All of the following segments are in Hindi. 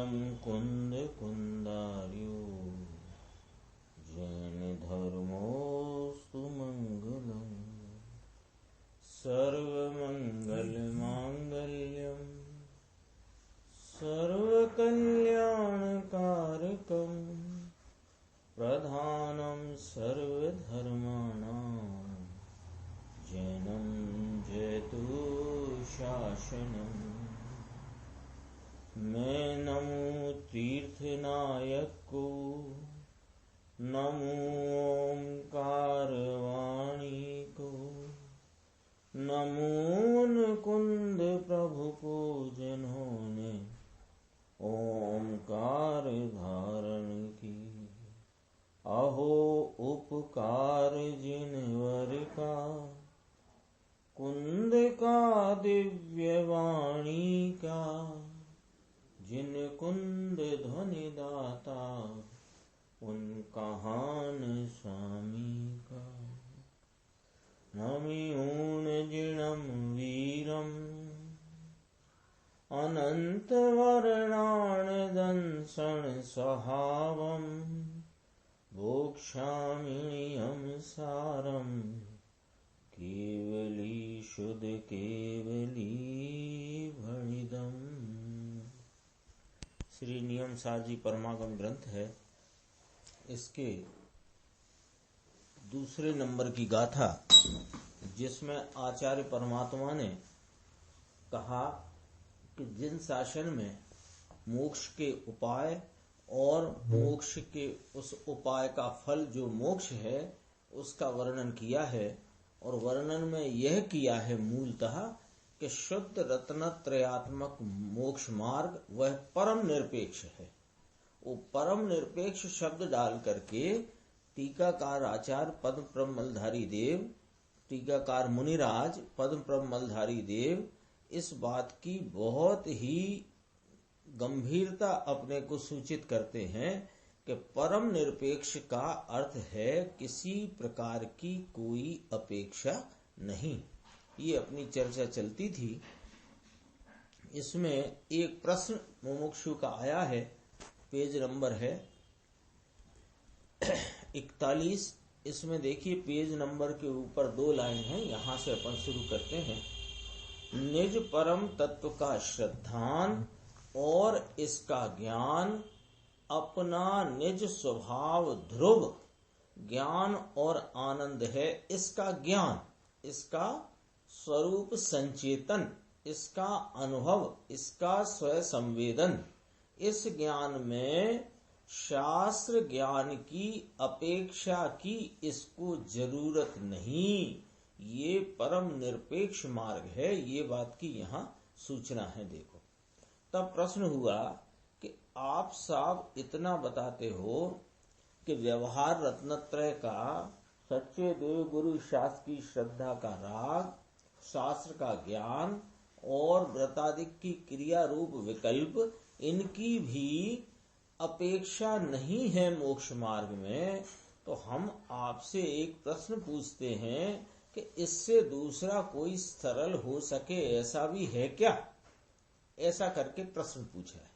परम कुंद कुंदार्यो जैन धर्मोस्तु मंगलम् सर्वमंगल मांगल्यम सर्वकल्याणकारकम् प्रधानं सर्वधर्माणां जैनं जयतु शासनम्। मैं नमो तीर्थनायक को, नमो ओंकारवाणी को, नमो कुंद प्रभु को जिन्होंने ओंकार धारण की। अहो उपकार जिनवर का, कुंद का दिव्य वाणी का, जिन कुंद ध्वनि दाता उन कहान स्वामी का। नमिऊन जिणम वीरम अनंत वर्णान दंसन स्वभावम भोक्ष्याम्यहं सारम केवली शुद्ध केवली भणिदम्। श्री नियम सार जी परमागम ग्रंथ है। इसके दूसरे नंबर की गाथा, जिसमें आचार्य परमात्मा ने कहा कि जिन शासन में मोक्ष के उपाय और मोक्ष के उस उपाय का फल जो मोक्ष है उसका वर्णन किया है, और वर्णन में यह किया है मूलतः कि शुद्ध रत्नत्रयात्मक मोक्ष मार्ग वह परम निरपेक्ष है। वो परम निरपेक्ष शब्द डाल करके टीकाकार आचार्य पद्म प्रभ मलधारी देव, टीकाकार मुनिराज पद्म प्रभ मलधारी देव इस बात की बहुत ही गंभीरता अपने को सूचित करते हैं कि परम निरपेक्ष का अर्थ है किसी प्रकार की कोई अपेक्षा नहीं। ये अपनी चर्चा चलती थी। इसमें एक प्रश्न मुमुक्षु का आया है, पेज नंबर है 41। इसमें देखिए पेज नंबर के ऊपर 2 लाइन है, यहां से अपन शुरू करते हैं। निज परम तत्व का श्रद्धान और इसका ज्ञान अपना निज स्वभाव ध्रुव ज्ञान और आनंद है। इसका ज्ञान, इसका स्वरूप संचेतन, इसका अनुभव, इसका स्वयं संवेदन, इस ज्ञान में शास्त्र ज्ञान की अपेक्षा की इसको जरूरत नहीं। ये परम निरपेक्ष मार्ग है। ये बात की यहाँ सूचना है। देखो, तब प्रश्न हुआ कि आप साहब इतना बताते हो कि व्यवहार रत्नत्रय का, सच्चे देव गुरु शास्त्र की श्रद्धा का राग, शास्त्र का ज्ञान और व्रतादिक की क्रिया रूप विकल्प, इनकी भी अपेक्षा नहीं है मोक्ष मार्ग में। तो हम आपसे एक प्रश्न पूछते हैं कि इससे दूसरा कोई सरल हो सके ऐसा भी है क्या? ऐसा करके प्रश्न पूछा है।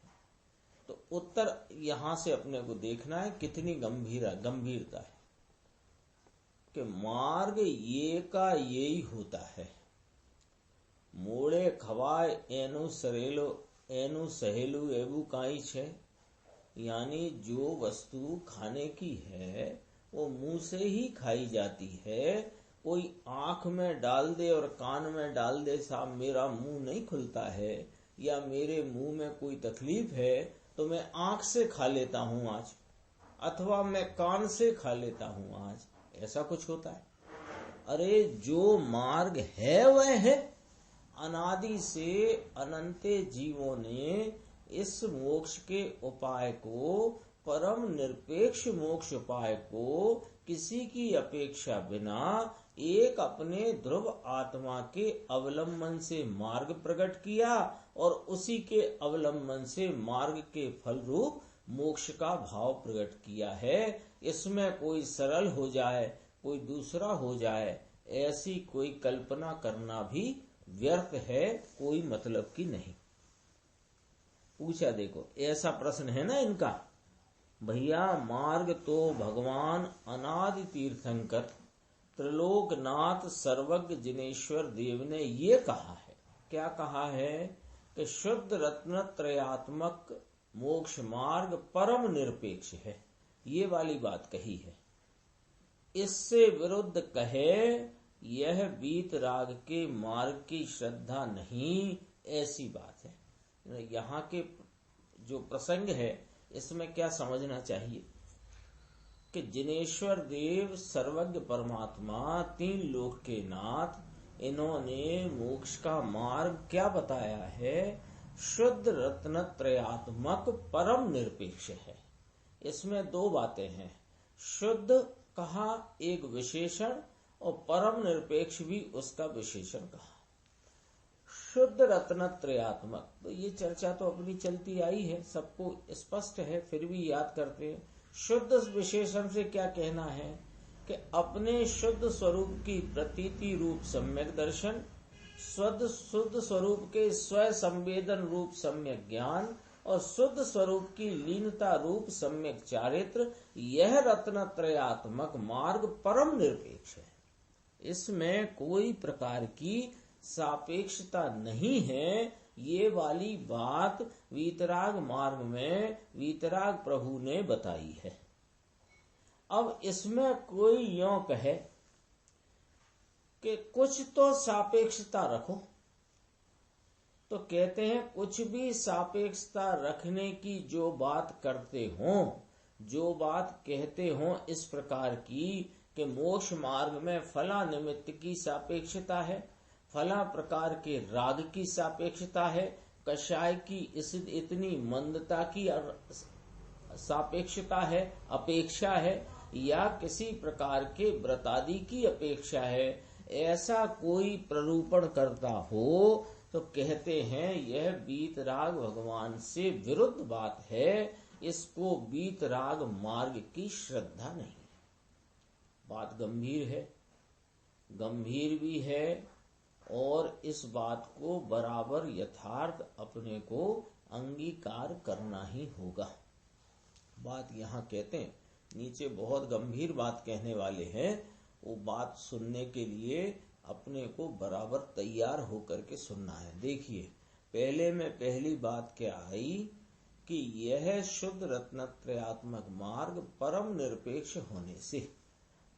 तो उत्तर यहां से अपने को देखना है कितनी गंभीरता है कि मार्ग ये का यही होता है। मोड़े खवाए एनु सरेलो एनु सहेलू एबू काई छे, यानी जो वस्तु खाने की है वो मुंह से ही खाई जाती है। कोई आंख में डाल दे और कान में डाल दे, साहब मेरा मुंह नहीं खुलता है, या मेरे मुंह में कोई तकलीफ है तो मैं आंख से खा लेता हूं आज, अथवा मैं कान से खा लेता हूं आज, ऐसा कुछ होता है? अरे जो मार्ग है वह है। अनादि से अनंते जीवों ने इस मोक्ष के उपाय को, परम निरपेक्ष मोक्ष उपाय को किसी की अपेक्षा बिना एक अपने ध्रुव आत्मा के अवलंबन से मार्ग प्रकट किया, और उसी के अवलंबन से मार्ग के फल रूप मोक्ष का भाव प्रकट किया है। इसमें कोई सरल हो जाए, कोई दूसरा हो जाए, ऐसी कोई कल्पना करना भी व्यर्थ है, कोई मतलब की नहीं। पूछा। देखो ऐसा प्रश्न है ना इनका, भैया मार्ग तो भगवान अनादि तीर्थंकर त्रिलोकनाथ सर्वज्ञ जिनेश्वर देव ने ये कहा है। क्या कहा है कि शुद्ध रत्न त्रयात्मक मोक्ष मार्ग परम निरपेक्ष है, ये वाली बात कही है। इससे विरुद्ध कहे यह वीत राग के मार्ग की श्रद्धा नहीं, ऐसी बात है। यहाँ के जो प्रसंग है इसमें क्या समझना चाहिए कि जिनेश्वर देव सर्वज्ञ परमात्मा तीन लोक के नाथ, इन्होंने मोक्ष का मार्ग क्या बताया है, शुद्ध रत्न त्रयात्मक परम निरपेक्ष है। इसमें दो बातें हैं, शुद्ध कहा एक विशेषण और परम निरपेक्ष भी उसका विशेषण कहा। शुद्ध रत्न त्रयात्मक, तो ये चर्चा तो अपनी चलती आई है, सबको स्पष्ट है, फिर भी याद करते हैं। शुद्ध विशेषण से क्या कहना है कि अपने शुद्ध स्वरूप की प्रतीति रूप सम्यक दर्शन, शुद्ध स्वरूप के स्व संवेदन रूप सम्यक ज्ञान और शुद्ध स्वरूप की लीनता रूप सम्यक चारित्र, यह रत्न त्रयात्मक मार्ग परम निरपेक्ष है। इसमें कोई प्रकार की सापेक्षता नहीं है। ये वाली बात वीतराग मार्ग में वीतराग प्रभु ने बताई है। अब इसमें कोई यों कहे कि कुछ तो सापेक्षता रखो, तो कहते हैं कुछ भी सापेक्षता रखने की जो बात करते हो, जो बात कहते हो इस प्रकार की कि मोक्ष मार्ग में फला निमित्त की सापेक्षता है, फला प्रकार के राग की सापेक्षता है, कषाय की इतनी मंदता की सापेक्षता है, अपेक्षा है, या किसी प्रकार के व्रतादि की अपेक्षा है, ऐसा कोई प्ररूपण करता हो तो कहते हैं यह वीतराग भगवान से विरुद्ध बात है, इसको वीतराग मार्ग की श्रद्धा नहीं। बात गंभीर है, गंभीर भी है, और इस बात को बराबर यथार्थ अपने को अंगीकार करना ही होगा। बात यहाँ कहते हैं, नीचे बहुत गंभीर बात कहने वाले हैं, वो बात सुनने के लिए अपने को बराबर तैयार होकर के सुनना है। देखिए पहले में पहली बात क्या आई कि यह शुद्ध रत्नत्रयात्मक मार्ग परम निरपेक्ष होने से,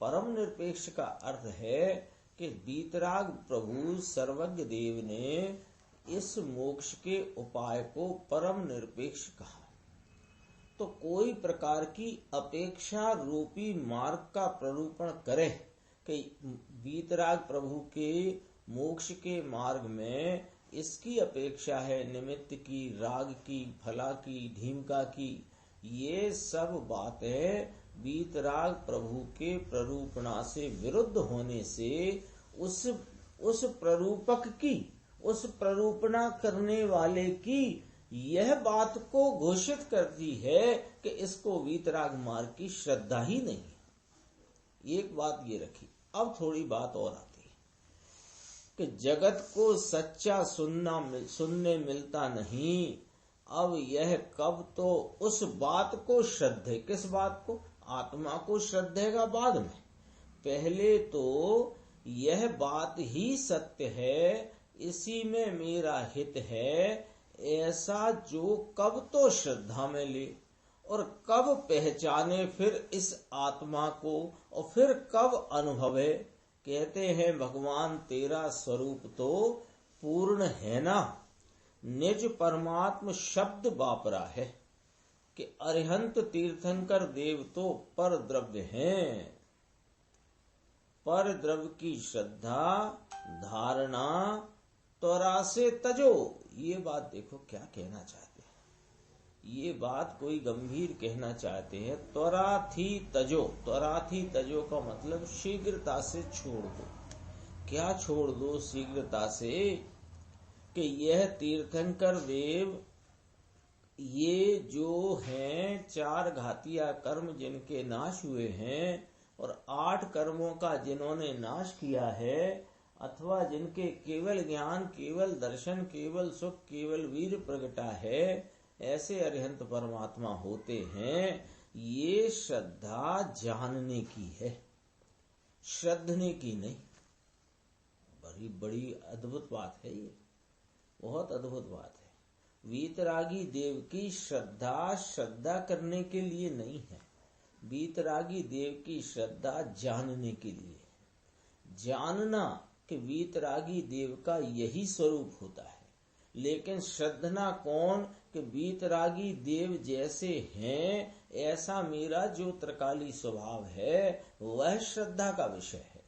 परम निरपेक्ष का अर्थ है कि वीतराग प्रभु सर्वज्ञ देव ने इस मोक्ष के उपाय को परम निरपेक्ष कहा। तो कोई प्रकार की अपेक्षा रूपी मार्ग का प्ररूपण करे कि वीतराग प्रभु के मोक्ष के मार्ग में इसकी अपेक्षा है, निमित्त की, राग की, फला की, ढीमका की, ये सब बातें वीतराग प्रभु के प्ररूपणा से विरुद्ध होने से उस प्ररूपक की, उस प्ररूपणा करने वाले की यह बात को घोषित करती है कि इसको वीतराग मार्ग की श्रद्धा ही नहीं। एक बात ये रखी। अब थोड़ी बात और आती है कि जगत को सच्चा सुनने मिलता नहीं। अब यह कब तो उस बात को श्रद्धे, किस बात को? आत्मा को श्रद्धेगा बाद में। पहले तो यह बात ही सत्य है, इसी में मेरा हित है, ऐसा जो कब तो श्रद्धा में ले और कब पहचाने फिर इस आत्मा को और फिर कब अनुभवे। कहते हैं भगवान तेरा स्वरूप तो पूर्ण है ना, निज परमात्म शब्द वापरा है कि अरिहंत तीर्थंकर देव तो पर द्रव्य हैं। पर द्रव्य की श्रद्धा धारणा त्वरा से तजो। ये बात देखो क्या कहना चाहते हैं, ये बात कोई गंभीर कहना चाहते हैं। त्वरा थी तजो, त्वरा थी तजो का मतलब शीघ्रता से छोड़ दो। क्या छोड़ दो शीघ्रता से? कि यह तीर्थंकर देव ये जो हैं 4 घातिया कर्म जिनके नाश हुए हैं और 8 कर्मों का जिन्होंने नाश किया है, अथवा जिनके केवल ज्ञान, केवल दर्शन, केवल सुख, केवल वीर प्रगटा है, ऐसे अरिहंत परमात्मा होते हैं, ये श्रद्धा जानने की है, श्रद्धने की नहीं। बड़ी बड़ी अद्भुत बात है ये, बहुत अद्भुत बात है। वीतरागी देव की श्रद्धा श्रद्धा करने के लिए नहीं है, वीतरागी देव की श्रद्धा जानने के लिए। जानना कि वीतरागी देव का यही स्वरूप होता है, लेकिन श्रद्धना कौन कि वीतरागी देव जैसे हैं ऐसा मेरा जो त्रिकाली स्वभाव है वह श्रद्धा का विषय है,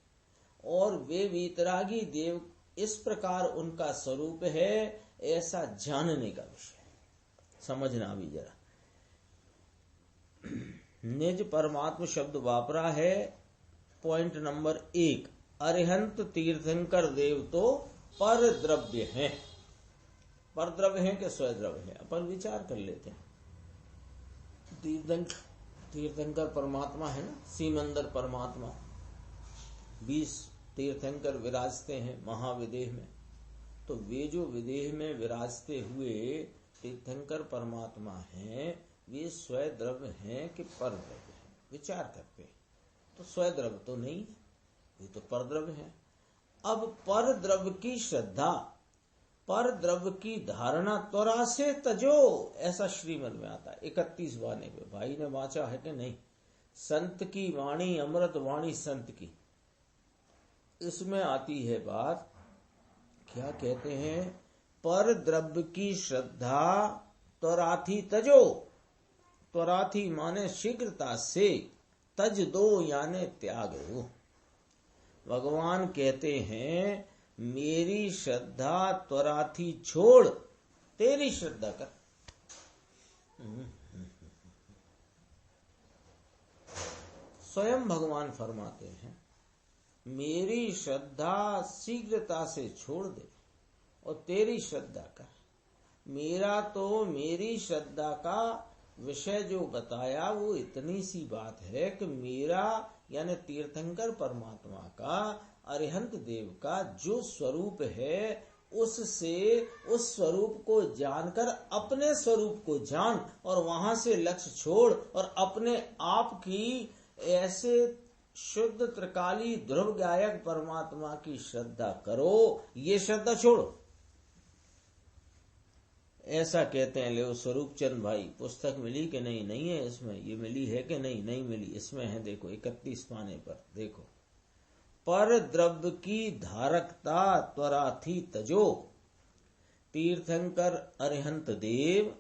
और वे वीतरागी देव इस प्रकार उनका स्वरूप है ऐसा जानने का विषय। समझना भी जरा, निज परमात्मा शब्द वापरा है। पॉइंट नंबर 1, अरिहंत तीर्थंकर देव तो पर द्रव्य हैं। पर द्रव्य हैं कि स्वद्रव्य हैं, अपन विचार कर लेते हैं। तीर्थंकर परमात्मा है ना, सीमंदर परमात्मा, 20 तीर्थंकर विराजते हैं महाविदेह में। तो वे जो विदेह में विराजते हुए तीर्थंकर परमात्मा हैं, वे स्वद्रव्य हैं कि परद्रव्य हैं? विचार करते हैं तो स्वद्रव्य तो नहीं है, वे तो परद्रव्य हैं। अब परद्रव्य की श्रद्धा, परद्रव्य की धारणा त्वरा से तजो, ऐसा श्रीमद् में आता है 31 वाने पे। भाई ने वाचा है कि नहीं? संत की वाणी अमृत वाणी संत की, इसमें आती है बात, क्या कहते हैं? पर द्रव्य की श्रद्धा त्वराथी तजो। त्वराथी माने शीघ्रता से, तज दो यानी त्याग दो। भगवान कहते हैं मेरी श्रद्धा त्वराथी छोड़, तेरी श्रद्धा कर। स्वयं भगवान फरमाते हैं मेरी श्रद्धा शीघ्रता से छोड़ दे और तेरी श्रद्धा कर। मेरा तो मेरी श्रद्धा का विषय जो बताया वो इतनी सी बात है कि मेरा यानी तीर्थंकर परमात्मा का, अरिहंत देव का जो स्वरूप है, उससे उस स्वरूप को जानकर अपने स्वरूप को जान और वहां से लक्ष्य छोड़ और अपने आप की ऐसे शुद्ध त्रिकाली ध्रुव गायक परमात्मा की श्रद्धा करो, ये श्रद्धा छोड़ो। ऐसा कहते हैं। ले स्वरूप चंद भाई, पुस्तक मिली कि नहीं? नहीं है इसमें। ये मिली है कि नहीं? नहीं मिली। इसमें है, देखो 31 पाने पर देखो, पर द्रव्य की धारकता त्वराथी तजो। तीर्थंकर अरिहंत देव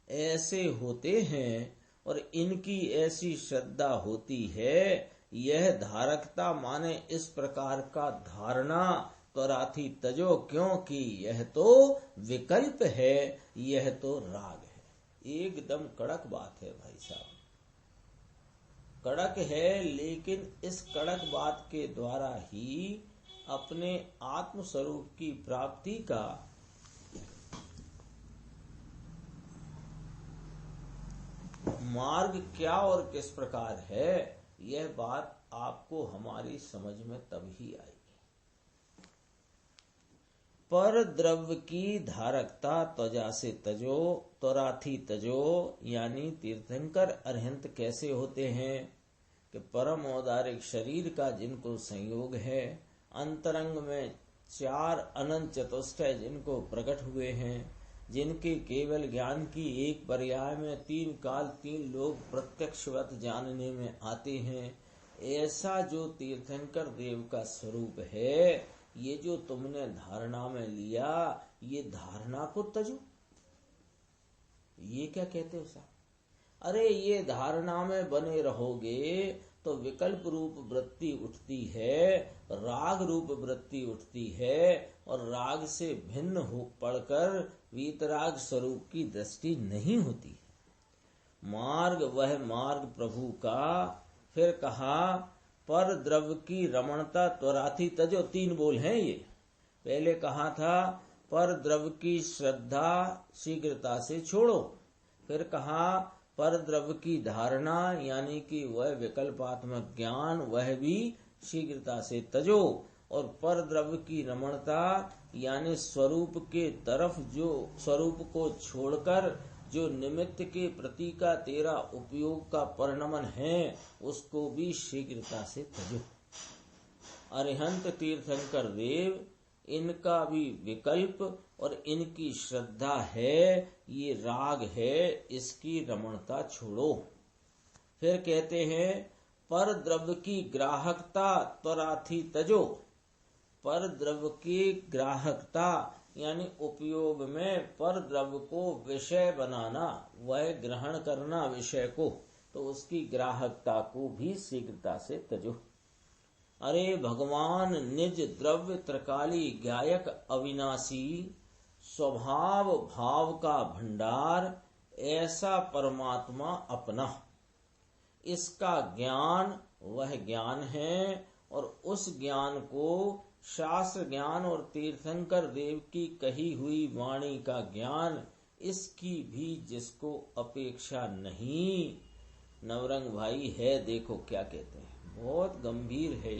ऐसे होते हैं और इनकी ऐसी श्रद्धा होती है। यह धारकता माने इस प्रकार का धारणा त्वराथी तजो, क्योंकि यह तो विकल्प है, यह तो राग है। एकदम कड़क बात है भाई साहब, कड़क है, लेकिन इस कड़क बात के द्वारा ही अपने आत्म स्वरूप की प्राप्ति का मार्ग क्या और किस प्रकार है, यह बात आपको हमारी समझ में तभी आएगी। पर द्रव्य की धारकता त्वजा से तजो, त्वराथी तजो, यानी तीर्थंकर अरिहंत कैसे होते हैं कि परम औदारिक शरीर का जिनको संयोग है, अंतरंग में 4 अनंत चतुष्टय जिनको प्रकट हुए हैं, जिनके केवल ज्ञान की एक पर्याय में 3 काल 3 लोग प्रत्यक्षवत जानने में आते हैं, ऐसा जो तीर्थंकर देव का स्वरूप है, ये जो तुमने धारणा में लिया, ये धारणा को तजो। ये क्या कहते हो साहब? अरे ये धारणा में बने रहोगे तो विकल्प रूप वृत्ति उठती है, राग रूप वृत्ति उठती है, और राग से भिन्न हो पड़कर वीतराग स्वरूप की दृष्टि नहीं होती है। मार्ग वह मार्ग प्रभु का। फिर कहा पर द्रव्य की रमणता त्वराथी तजो, 3 बोल हैं ये। पहले कहा था पर द्रव्य की श्रद्धा शीघ्रता से छोड़ो। फिर कहा पर द्रव्य की धारणा यानी कि वह विकल्पात्मक ज्ञान, वह भी शीघ्रता से तजो। और पर द्रव्य की रमणता यानी स्वरूप के तरफ, जो स्वरूप को छोड़कर जो निमित्त के प्रति का तेरा उपयोग का परिणमन है उसको भी शीघ्रता से तजो। अरिहंत तीर्थंकर देव इनका भी विकल्प और इनकी श्रद्धा है, ये राग है, इसकी रमणता छोड़ो। फिर कहते हैं पर द्रव्य की ग्राहकता त्वराथी तजो। पर द्रव्य की ग्राहकता यानी उपयोग में पर द्रव्य को विषय बनाना, वह ग्रहण करना विषय को, तो उसकी ग्राहकता को भी शीघ्रता से तजो। अरे भगवान निज द्रव्य त्रिकाली गायक अविनाशी, स्वभाव भाव का भंडार, ऐसा परमात्मा अपना। इसका ज्ञान वह ज्ञान है और उस ज्ञान को शास्त्र ज्ञान और तीर्थंकर देव की कही हुई वाणी का ज्ञान, इसकी भी जिसको अपेक्षा नहीं। नवरंग भाई है, देखो क्या कहते हैं, बहुत गंभीर है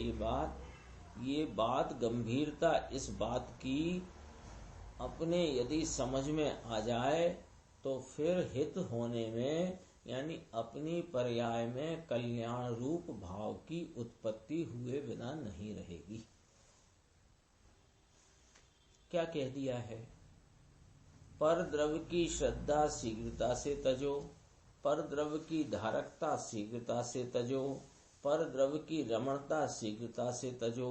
ये बात गंभीरता इस बात की अपने यदि समझ में आ जाए तो फिर हित होने में यानी अपनी पर्याय में कल्याण रूप भाव की उत्पत्ति हुए बिना नहीं रहेगी। क्या कह दिया है? पर द्रव्य की श्रद्धा शीघ्रता से तजो, पर द्रव्य की धारकता शीघ्रता से तजो, पर द्रव्य की रमणता शीघ्रता से तजो,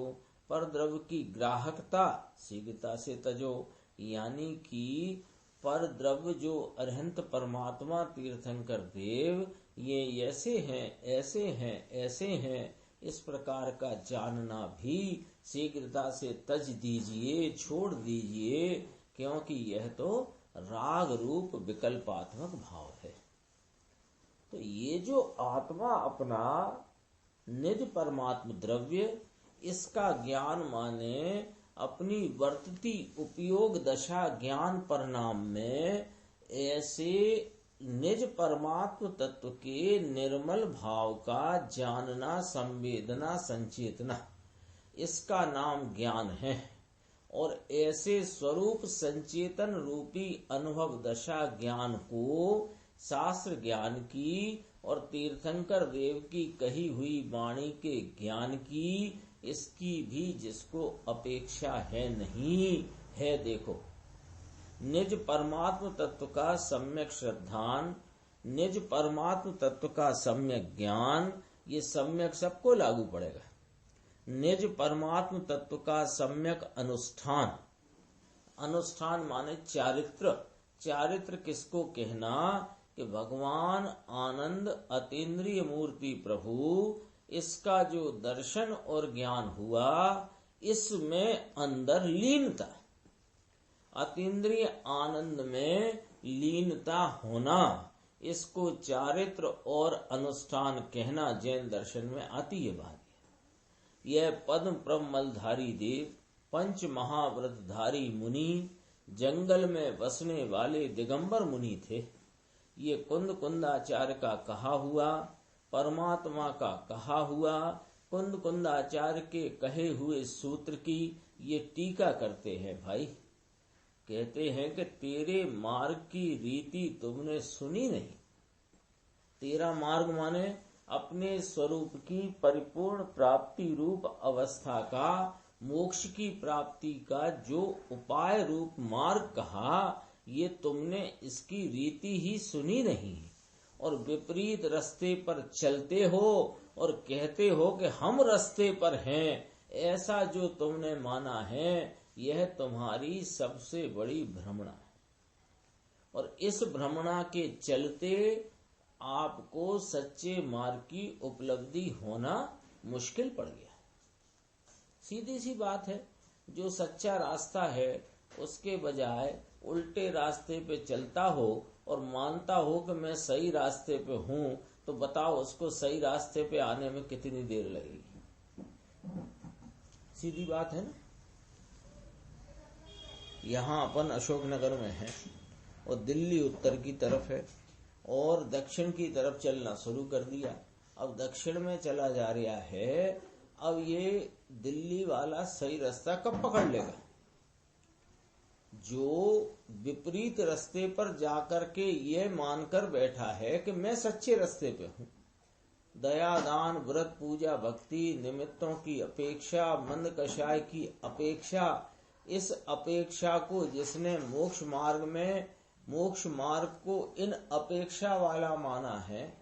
पर द्रव्य की ग्राहकता शीघ्रता से तजो। यानी कि पर द्रव्य जो अरहंत परमात्मा तीर्थंकर देव ये ऐसे हैं, ऐसे हैं, ऐसे हैं, इस प्रकार का जानना भी शीघ्रता से तज दीजिए, छोड़ दीजिए, क्योंकि यह तो राग रूप विकल्पात्मक भाव है। तो ये जो आत्मा अपना निज परमात्म द्रव्य, इसका ज्ञान माने अपनी वर्तती उपयोग दशा ज्ञान परिणाम में ऐसे निज परमात्म तत्व के निर्मल भाव का जानना, संवेदना, संचेतना, इसका नाम ज्ञान है। और ऐसे स्वरूप संचेतन रूपी अनुभव दशा ज्ञान को शास्त्र ज्ञान की और तीर्थंकर देव की कही हुई वाणी के ज्ञान की, इसकी भी जिसको अपेक्षा है नहीं है। देखो, निज परमात्म तत्व का सम्यक श्रद्धान, निज परमात्म तत्व का सम्यक ज्ञान, ये सम्यक सबको लागू पड़ेगा। निज परमात्म तत्व का सम्यक अनुष्ठान, अनुष्ठान माने चारित्र। चारित्र किसको कहना कि भगवान आनंद अतीन्द्रिय मूर्ति प्रभु, इसका जो दर्शन और ज्ञान हुआ, इसमें अंदर लीनता, अतीन्द्रिय आनंद में लीनता होना, इसको चारित्र और अनुष्ठान कहना जैन दर्शन में आती है बात। यह पद्म प्रमलधारी देव, पंच महाव्रतधारी मुनि, जंगल में बसने वाले दिगंबर मुनि थे। ये कुंद कुंदाचार्य का कहा हुआ, परमात्मा का कहा हुआ, कुंद कुंदाचार्य के कहे हुए सूत्र की ये टीका करते हैं। भाई कहते हैं कि तेरे मार्ग की रीति तुमने सुनी नहीं। तेरा मार्ग माने अपने स्वरूप की परिपूर्ण प्राप्ति रूप अवस्था का, मोक्ष की प्राप्ति का जो उपाय रूप मार्ग कहा, ये तुमने इसकी रीति ही सुनी नहीं और विपरीत रास्ते पर चलते हो और कहते हो कि हम रास्ते पर हैं। ऐसा जो तुमने माना है, यह तुम्हारी सबसे बड़ी भ्रमणा है और इस भ्रमणा के चलते आपको सच्चे मार्ग की उपलब्धि होना मुश्किल पड़ गया। सीधी सी बात है, जो सच्चा रास्ता है उसके बजाय उल्टे रास्ते पे चलता हो और मानता हो कि मैं सही रास्ते पे हूं, तो बताओ उसको सही रास्ते पे आने में कितनी देर लगेगी। सीधी बात है ना। यहाँ अपन अशोकनगर में हैं और दिल्ली उत्तर की तरफ है और दक्षिण की तरफ चलना शुरू कर दिया। अब दक्षिण में चला जा रहा है, अब ये दिल्ली वाला सही रास्ता कब पकड़ लेगा? जो विपरीत रास्ते पर जाकर के ये मानकर बैठा है कि मैं सच्चे रास्ते पे हूँ, दया दान व्रत पूजा भक्ति निमित्तों की अपेक्षा मंद कषाय की अपेक्षा, इस अपेक्षा को जिसने मोक्ष मार्ग को इन अपेक्षा वाला माना है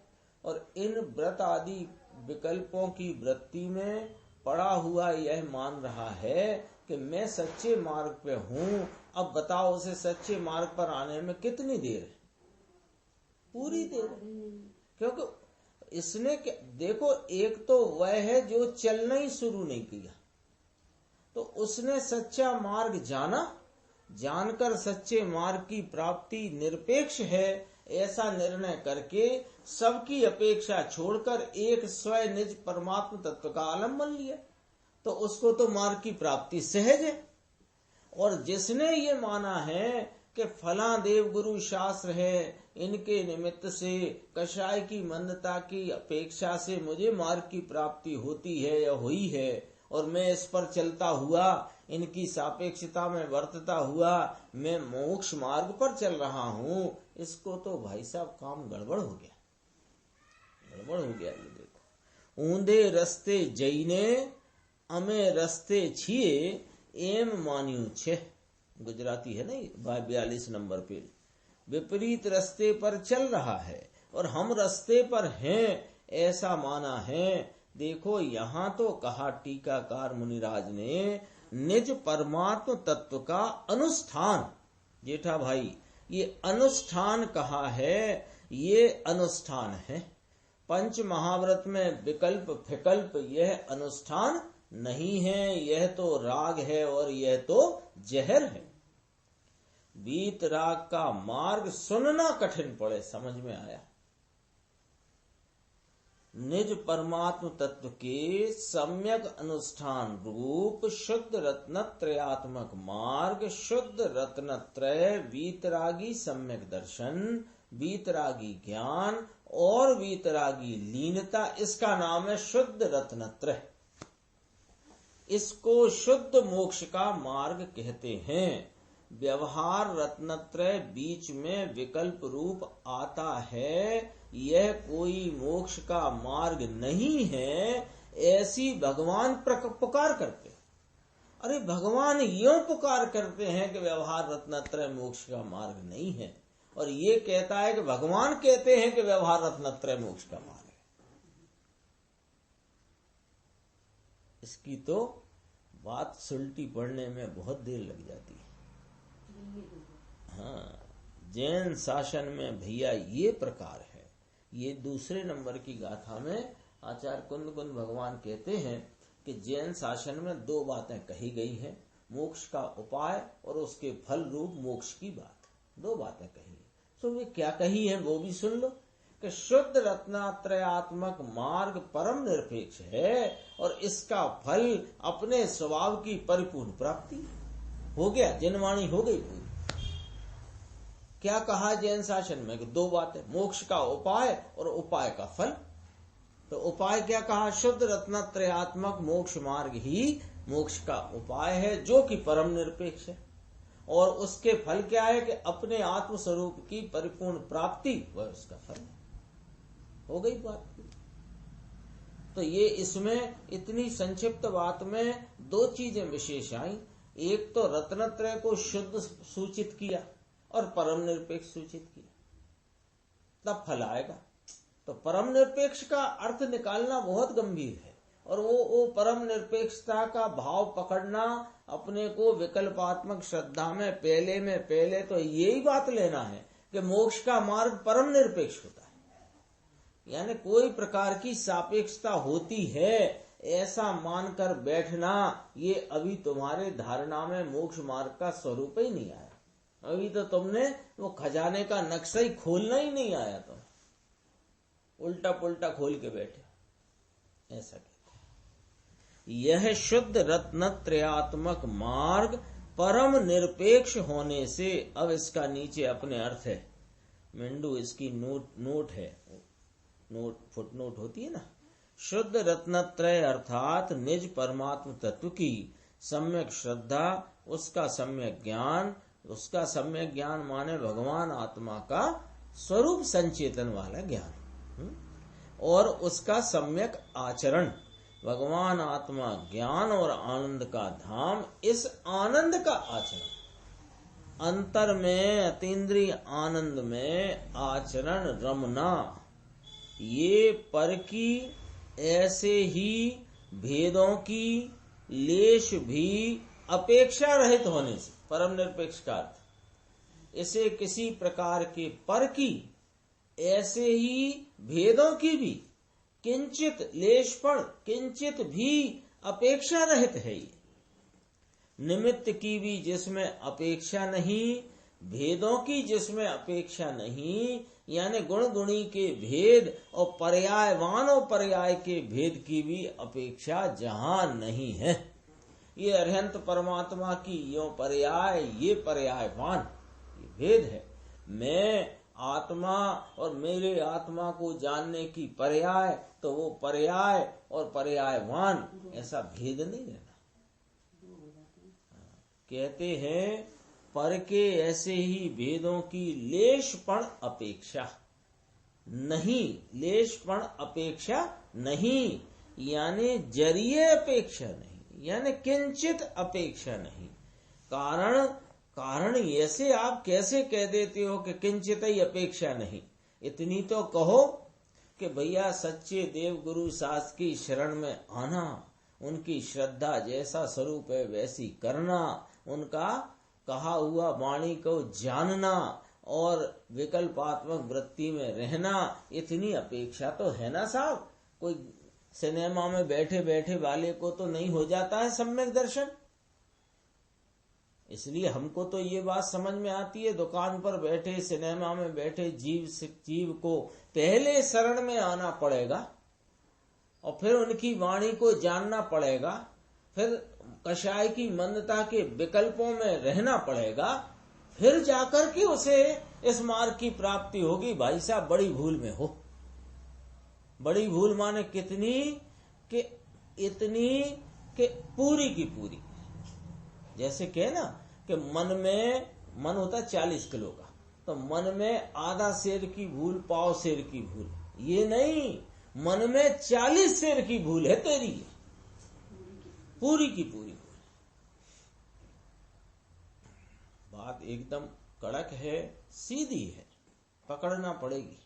और इन व्रत आदि विकल्पों की वृत्ति में पड़ा हुआ यह मान रहा है कि मैं सच्चे मार्ग पे हूँ। अब बताओ उसे सच्चे मार्ग पर आने में कितनी देर है? पूरी देर। क्योंकि इसने देखो, एक तो वह है जो चलना ही शुरू नहीं किया, तो उसने सच्चा मार्ग जानकर सच्चे मार्ग की प्राप्ति निरपेक्ष है ऐसा निर्णय करके सबकी अपेक्षा छोड़कर एक स्वयं निज परमात्मा तत्व का आलम्बन लिया, तो उसको तो मार्ग की प्राप्ति सहज है। और जिसने ये माना है कि फला देव गुरु शास्त्र है, इनके निमित्त से कषाय की मंदता की अपेक्षा से मुझे मार्ग की प्राप्ति होती है या हुई है, और मैं इस पर चलता हुआ इनकी सापेक्षता में वर्तता हुआ मैं मोक्ष मार्ग पर चल रहा हूँ, इसको तो भाई साहब काम गड़बड़ हो गया। ये देखो, ऊंधे रस्ते जईने अमे रस्ते छिए एम मान्यू छे, गुजराती है ना 42 नंबर पेज। विपरीत रस्ते पर चल रहा है और हम रस्ते पर हैं ऐसा माना है। देखो यहाँ तो कहा टीकाकार मुनिराज ने, निज परमात्म तत्व का अनुष्ठान, जेठा भाई ये अनुष्ठान कहा है, ये अनुष्ठान है। पंच महाव्रत में विकल्प विकल्प यह अनुष्ठान नहीं है, यह तो राग है और यह तो जहर है। बीत राग का मार्ग सुनना कठिन पड़े, समझ में आया? निज परमात्म तत्व के सम्यक अनुष्ठान रूप शुद्ध रत्नत्रयात्मक मार्ग, शुद्ध रत्नत्रय, वीतरागी सम्यक दर्शन, वीतरागी ज्ञान और वीतरागी लीनता, इसका नाम है शुद्ध रत्नत्रय। इसको शुद्ध मोक्ष का मार्ग कहते हैं। व्यवहार रत्नत्रय बीच में विकल्प रूप आता है, यह कोई मोक्ष का मार्ग नहीं है, ऐसी भगवान पुकार करते। अरे भगवान यूं पुकार करते हैं कि व्यवहार रत्नत्रय मोक्ष का मार्ग नहीं है, और ये कहता है कि भगवान कहते हैं कि व्यवहार रत्नत्रय मोक्ष का मार्ग है। इसकी तो बात सुलटी पड़ने में बहुत देर लग जाती है। हाँ, जैन शासन में भैया ये प्रकार है। ये दूसरे नंबर की गाथा में आचार्य कुंद भगवान कहते हैं कि जैन शासन में दो बातें कही गई हैं, मोक्ष का उपाय और उसके फल रूप मोक्ष की बात, दो बातें कही है। तो वे क्या कही है वो भी सुन लो कि शुद्ध रत्नात्रयात्मक मार्ग परम निरपेक्ष है और इसका फल अपने स्वभाव की परिपूर्ण प्राप्ति। हो गया, जनवाणी हो गई पूरी। क्या कहा जैन शासन में? दो बातें, मोक्ष का उपाय और उपाय का फल। तो उपाय क्या कहा? शुद्ध रत्नत्रयात्मक मोक्ष मार्ग ही मोक्ष का उपाय है जो कि परम निरपेक्ष है, और उसके फल क्या है कि अपने आत्म स्वरूप की परिपूर्ण प्राप्ति, वह उसका फल है। हो गई बात। तो ये इसमें इतनी संक्षिप्त बात में दो चीजें विशेष आई। एक तो रत्नत्रय को शुद्ध सूचित किया और परम निरपेक्ष सूचित किया, तब फल आएगा। तो परम निरपेक्ष का अर्थ निकालना बहुत गंभीर है, और वो परम निरपेक्षता का भाव पकड़ना, अपने को विकल्पात्मक श्रद्धा में पहले तो यही बात लेना है कि मोक्ष का मार्ग परम निरपेक्ष होता है, यानी कोई प्रकार की सापेक्षता होती है ऐसा मानकर बैठना, ये अभी तुम्हारे धारणा में मोक्ष मार्ग का स्वरूप ही नहीं आया। अभी तो तुमने वो खजाने का नक्शा ही खोलना ही नहीं आया, तो उल्टा पुल्टा खोल के बैठे, ऐसा कहते हैं। यह शुद्ध रत्नत्रयात्मक मार्ग परम निरपेक्ष होने से, अब इसका नीचे अपने अर्थ है, मिंडू इसकी नोट है, फुटनोट होती है ना। शुद्ध रत्नत्रय अर्थात निज परमात्म तत्व की सम्यक श्रद्धा, उसका सम्यक ज्ञान, उसका सम्यक ज्ञान माने भगवान आत्मा का स्वरूप संचेतन वाला ज्ञान, और उसका सम्यक आचरण। भगवान आत्मा ज्ञान और आनंद का धाम, इस आनंद का आचरण, अंतर में अतीन्द्रिय आनंद में आचरण रमना, ये पर की ऐसे ही भेदों की लेश भी अपेक्षा रहित होने से, परम निरपेक्ष का अर्थ, इसे किसी प्रकार के पर की ऐसे ही भेदों की भी किंचित लेशपण, किंचित भी अपेक्षा रहित है। ये निमित्त की भी जिसमें अपेक्षा नहीं, भेदों की जिसमें अपेक्षा नहीं, यानी गुण गुणी के भेद और पर्यायवान और पर्याय के भेद की भी अपेक्षा जहां नहीं है। ये अरहंत परमात्मा की यो पर्याय, ये पर्यायवान, ये भेद है। मैं आत्मा और मेरे आत्मा को जानने की पर्याय, तो वो पर्याय और पर्यायवान, ऐसा भेद नहीं रहना। कहते हैं पर के ऐसे ही भेदों की लेशपण अपेक्षा नहीं, लेशपण अपेक्षा नहीं, यानी जरिए अपेक्षा नहीं, यानी किंचित अपेक्षा नहीं। कारण ऐसे आप कैसे कह देते हो कि किंचित ही अपेक्षा नहीं? इतनी तो कहो कि भैया सच्चे देव गुरु शास्त्र की शरण में आना, उनकी श्रद्धा जैसा स्वरूप है वैसी करना, उनका कहा हुआ वाणी को जानना और विकल्पात्मक वृत्ति में रहना, इतनी अपेक्षा तो है ना साहब। कोई सिनेमा में बैठे बैठे वाले को तो नहीं हो जाता है सम्यक दर्शन। इसलिए हमको तो ये बात समझ में आती है, दुकान पर बैठे, सिनेमा में बैठे जीव को पहले शरण में आना पड़ेगा और फिर उनकी वाणी को जानना पड़ेगा, फिर कषाय की मंदता के विकल्पों में रहना पड़ेगा, फिर जाकर के उसे इस मार्ग की प्राप्ति होगी। भाई साहब बड़ी भूल में हो। बड़ी भूल माने कितनी कि इतनी कि पूरी की पूरी। जैसे कहे ना कि मन होता 40 किलो का, तो मन में आधा सेर की भूल, पाव सेर की भूल, ये नहीं, मन में 40 सेर की भूल है तेरी, पूरी की पूरी। बात एकदम कड़क है, सीधी है, पकड़ना पड़ेगी।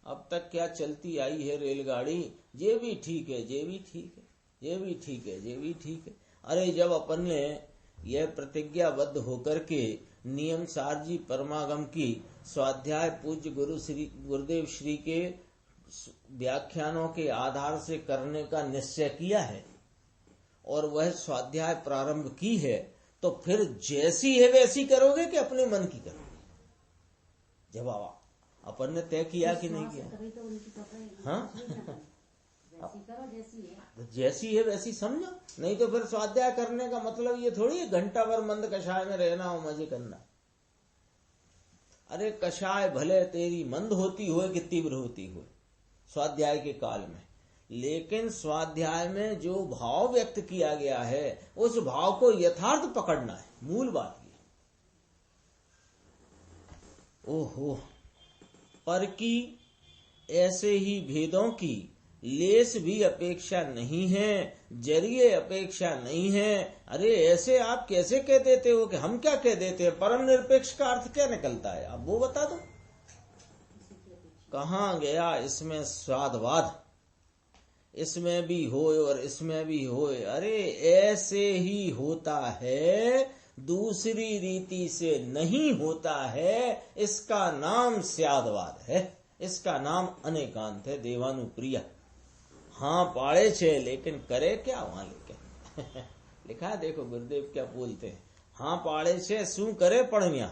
अब तक क्या चलती आई है रेलगाड़ी, ये भी ठीक है, ये भी ठीक है, ये भी ठीक है, ये भी ठीक है। अरे जब अपन ने यह प्रतिज्ञाबद्ध होकर के नियम सार जी परमागम की स्वाध्याय पूज्य गुरुदेव श्री के व्याख्यानों के आधार से करने का निश्चय किया है और वह स्वाध्याय प्रारंभ की है, तो फिर जैसी है वैसी करोगे कि अपने मन की करोगे? जवाब अपन ने तय किया कि नहीं किया? हाँ, जैसी है वैसी समझो, नहीं तो फिर स्वाध्याय करने का मतलब ये थोड़ी है घंटा भर मंद कषाय में रहना और मजे करना। अरे कषाय भले तेरी मंद होती हो कि तीव्र होती हो स्वाध्याय के काल में, लेकिन स्वाध्याय में जो भाव व्यक्त किया गया है उस भाव को यथार्थ पकड़ना है, मूल बात ये। ओहो, पर की ऐसे ही भेदों की लेस भी अपेक्षा नहीं है, जरिए अपेक्षा नहीं है। अरे ऐसे आप कैसे कह देते हो? कि हम क्या कह देते हैं? परम निरपेक्ष का अर्थ क्या निकलता है आप वो बता दो। कहाँ गया इसमें स्वादवाद? इसमें भी होए और इसमें भी होए। अरे ऐसे ही होता है, दूसरी रीति से नहीं होता है। इसका नाम स्यादवाद है, इसका नाम अनेकांत है। देवानुप्रिया हाँ पाड़े छे, लेकिन करे क्या वहां लेके लिखा है, देखो गुरुदेव क्या बोलते हैं, हाँ पाड़े छे शू करे पढ़िया।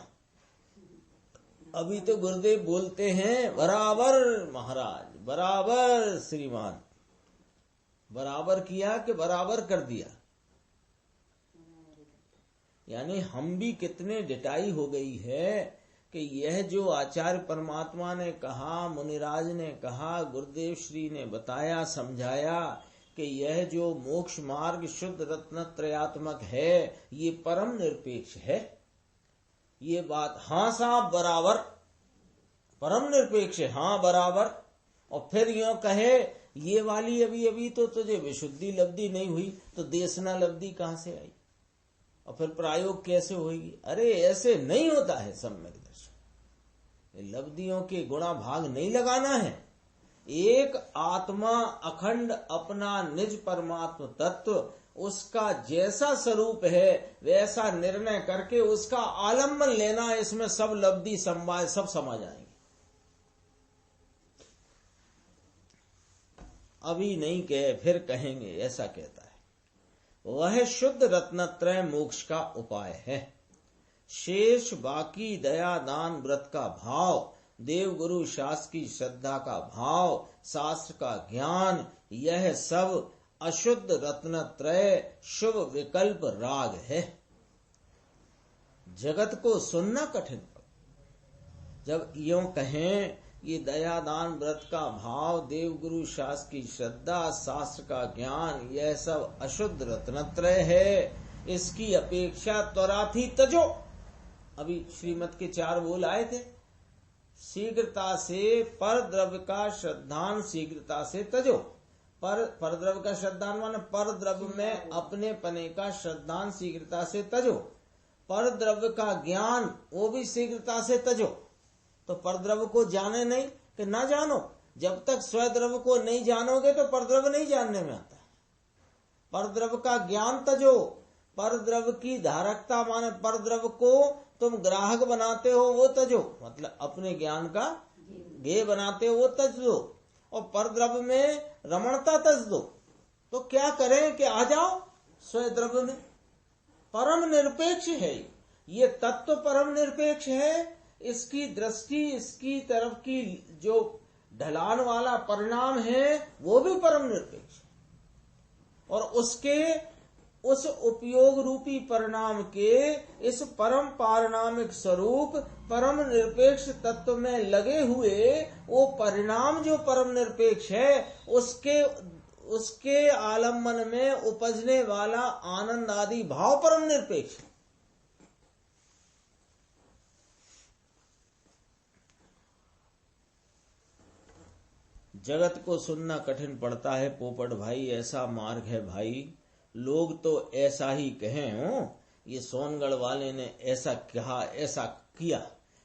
अभी तो गुरुदेव बोलते हैं बराबर महाराज, बराबर श्रीमान, बराबर किया कि बराबर कर दिया। यानी हम भी कितने डिटाई हो गई है कि यह जो आचार्य परमात्मा ने कहा, मुनिराज ने कहा, गुरुदेव श्री ने बताया, समझाया कि यह जो मोक्ष मार्ग शुद्ध रत्न त्रयात्मक है, ये परम निरपेक्ष है। ये बात हाँ साहब बराबर, परम निरपेक्ष है, हाँ बराबर। और फिर यूं कहे ये वाली अभी अभी तो तुझे विशुद्धि लब्धि नहीं हुई, तो देशना लब्धि कहां से आई, और फिर प्रयोग कैसे होगी? अरे ऐसे नहीं होता है सम्यक दर्शन। लब्धियों के गुणा भाग नहीं लगाना है। एक आत्मा अखंड अपना निज परमात्म तत्व, उसका जैसा स्वरूप है वैसा निर्णय करके उसका आलम्बन लेना, इसमें सब लब्धि समवाय सब समा जाएंगे। अभी नहीं कहे फिर कहेंगे, ऐसा कहता है। वह शुद्ध रत्नत्रय मोक्ष का उपाय है। शेष बाकी दया दान व्रत का भाव, देव गुरु शास्त्र की श्रद्धा का भाव, शास्त्र का ज्ञान, यह सब अशुद्ध रत्नत्रय शुभ विकल्प राग है। जगत को सुनना कठिन। जब यूं कहें ये दया दान व्रत का भाव, देव गुरु शास्त्र की श्रद्धा, शास्त्र का ज्ञान, यह सब अशुद्ध रत्नत्रय है, इसकी अपेक्षा त्वराथी तजो। अभी श्रीमत के 4 बोल आए थे। शीघ्रता से पर द्रव्य का श्रद्धान शीघ्रता से तजो। पर द्रव्य का श्रद्धान माने पर द्रव्य में अपने पने का श्रद्धान शीघ्रता से तजो। पर द्रव्य का ज्ञान वो भी शीघ्रता से तजो। तो परद्रव्य को जाने नहीं कि ना जानो। जब तक स्वद्रव्य को नहीं जानोगे तो परद्रव्य नहीं जानने में आता है। परद्रव्य का ज्ञान तजो। परद्रव्य की धारकता माने परद्रव्य को तुम ग्राहक बनाते हो वो तजो, मतलब अपने ज्ञान का ध्येय बनाते हो वो तज दो। और परद्रव्य में रमणता तज दो। तो क्या करें कि आ जाओ स्वद्रव्य में। परम निरपेक्ष है ये तत्व, परम निरपेक्ष है। इसकी दृष्टि, इसकी तरफ की जो ढलान वाला परिणाम है वो भी परम निरपेक्ष। और उसके उस उपयोग रूपी परिणाम के इस परम पारणामिक स्वरूप परम निरपेक्ष तत्व में लगे हुए वो परिणाम जो परम निरपेक्ष है उसके आलम्बन में उपजने वाला आनंद आदि भाव परम निरपेक्ष। जगत को सुनना कठिन पड़ता है पोपट भाई, ऐसा मार्ग है भाई। लोग तो ऐसा ही कहें हो, ये सोनगढ़ वाले ने ऐसा कहा ऐसा किया,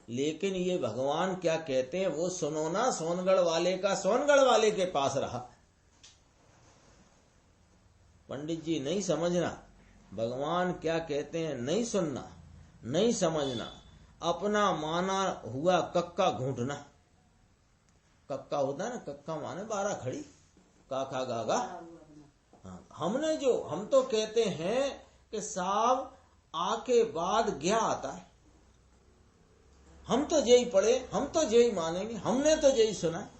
लेकिन ये भगवान क्या कहते हैं वो सुनो ना। सोनगढ़ वाले का सोनगढ़ वाले के पास रहा। पंडित जी नहीं समझना, भगवान क्या कहते हैं नहीं सुनना, नहीं समझना, अपना माना हुआ कक्का घूंटना। कक्का होता है ना, कक्का माने 12 खड़ी, काका गागा। हाँ, हम तो कहते हैं कि साहब आ के बाद गया आता है। हम तो यही पढ़े, हम तो यही मानेंगे, हमने तो यही सुना है।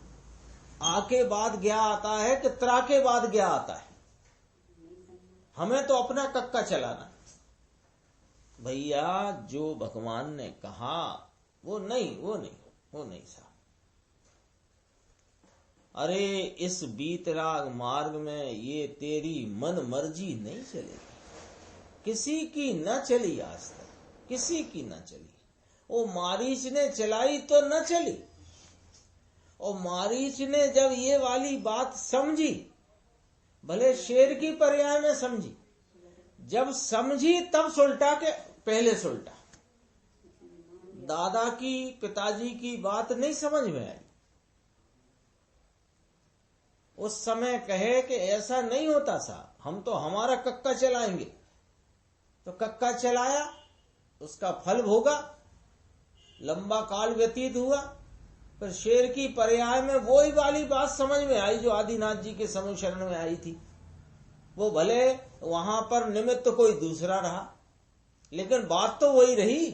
आके बाद गया आता है कि त्रा के बाद गया आता है। हमें तो अपना कक्का चलाना। भैया जो भगवान ने कहा वो नहीं साहब। अरे इस बीतराग मार्ग में ये तेरी मन मर्जी नहीं चलेगी। किसी की न चली आज तक, किसी की न चली। वो मारीच ने चलाई तो न चली। और मारीच ने जब ये वाली बात समझी, भले शेर की पर्याय में समझी, जब समझी तब सुलटा के पहले सुलटा। दादा की पिताजी की बात नहीं समझ में आई। उस समय कहे कि ऐसा नहीं होता साहब, हम तो हमारा कक्का चलाएंगे। तो कक्का चलाया, उसका फल भोगा, लंबा काल व्यतीत हुआ। फिर शेर की पर्याय में वही वाली बात समझ में आई जो आदिनाथ जी के समय शरण में आई थी। वो भले वहां पर निमित्त तो कोई दूसरा रहा, लेकिन बात तो वही रही।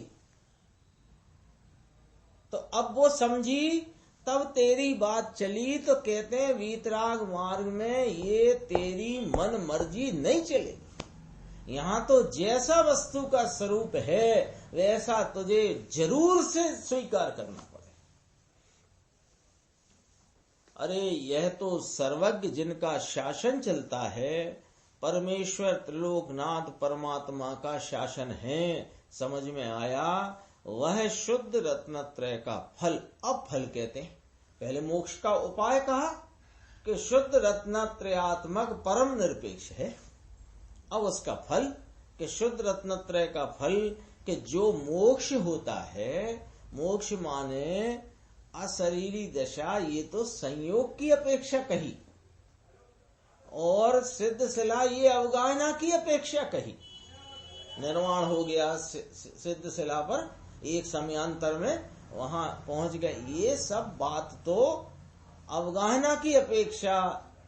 तो अब वो समझी, तब तेरी बात चली। तो कहते हैं वीतराग मार्ग में ये तेरी मन मर्जी नहीं चलेगी। यहां तो जैसा वस्तु का स्वरूप है वैसा तुझे जरूर से स्वीकार करना पड़े। अरे यह तो सर्वज्ञ जिनका शासन चलता है, परमेश्वर त्रिलोकनाथ परमात्मा का शासन है। समझ में आया। वह शुद्ध रत्नत्रय का फल। अब फल कहते हैं, पहले मोक्ष का उपाय कहा कि शुद्ध रत्नत्रयात्मक परम निरपेक्ष है। अब उसका फल कि शुद्ध रत्नत्रय का फल कि जो मोक्ष होता है, मोक्ष माने अशरीरी दशा, ये तो संयोग की अपेक्षा कही, और सिद्ध शिला ये अवगाहना की अपेक्षा कही। निर्वाण हो गया सिद्ध शिला पर, एक समयांतर में वहां पहुंच गए, ये सब बात तो अवगाहना की अपेक्षा,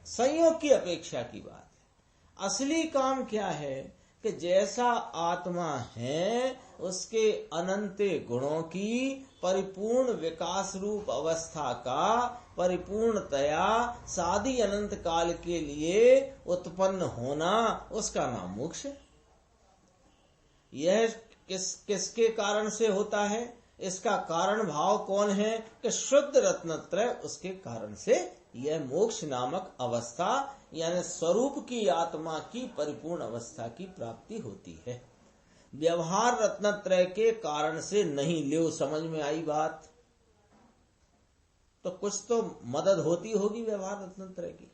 संयोग की अपेक्षा की बात है। असली काम क्या है कि जैसा आत्मा है उसके अनंत गुणों की परिपूर्ण विकास रूप अवस्था का परिपूर्णतया सादी अनंत काल के लिए उत्पन्न होना, उसका नाम मोक्ष है। यह किसके कारण से होता है? इसका कारण भाव कौन है कि शुद्ध रत्नत्रय, उसके कारण से यह मोक्ष नामक अवस्था यानी स्वरूप की आत्मा की परिपूर्ण अवस्था की प्राप्ति होती है। व्यवहार रत्नत्रय के कारण से नहीं। लियो समझ में आई बात? तो कुछ तो मदद होती होगी व्यवहार रत्नत्रय की,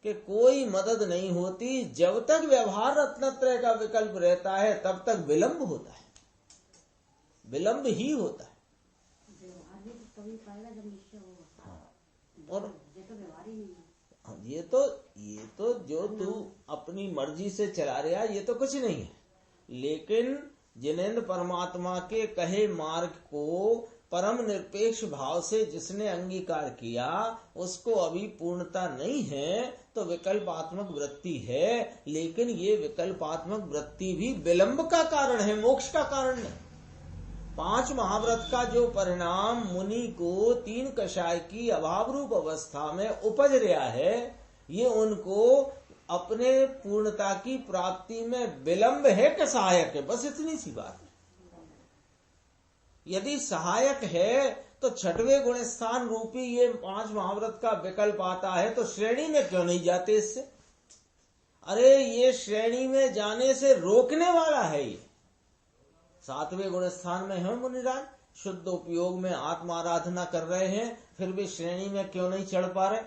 कि कोई मदद नहीं होती। जब तक व्यवहार रत्नत्रय का विकल्प रहता है तब तक विलंब होता है, विलंब ही होता है। और ये तो जो तू अपनी मर्जी से चला रहा है, ये तो कुछ नहीं है। लेकिन जिनेंद्र परमात्मा के कहे मार्ग को परम निरपेक्ष भाव से जिसने अंगीकार किया, उसको अभी पूर्णता नहीं है, तो विकल्पात्मक वृत्ति है। लेकिन ये विकल्पात्मक वृत्ति भी विलंब का कारण है, मोक्ष का कारण नहीं। 5 महाव्रत का जो परिणाम मुनि को 3 कषाय की अभाव रूप अवस्था में उपज रहा है, ये उनको अपने पूर्णता की प्राप्ति में विलंब है कि सहायक है? बस इतनी सी बात है। यदि सहायक है तो 6वें गुण स्थान रूपी ये 5 महाव्रत का विकल्प आता है, तो श्रेणी में क्यों नहीं जाते इससे? अरे ये श्रेणी में जाने से रोकने वाला है। ये 7वें गुण स्थान में है मुनिराज, शुद्ध उपयोग में आत्माराधना कर रहे हैं, फिर भी श्रेणी में क्यों नहीं चढ़ पा रहे?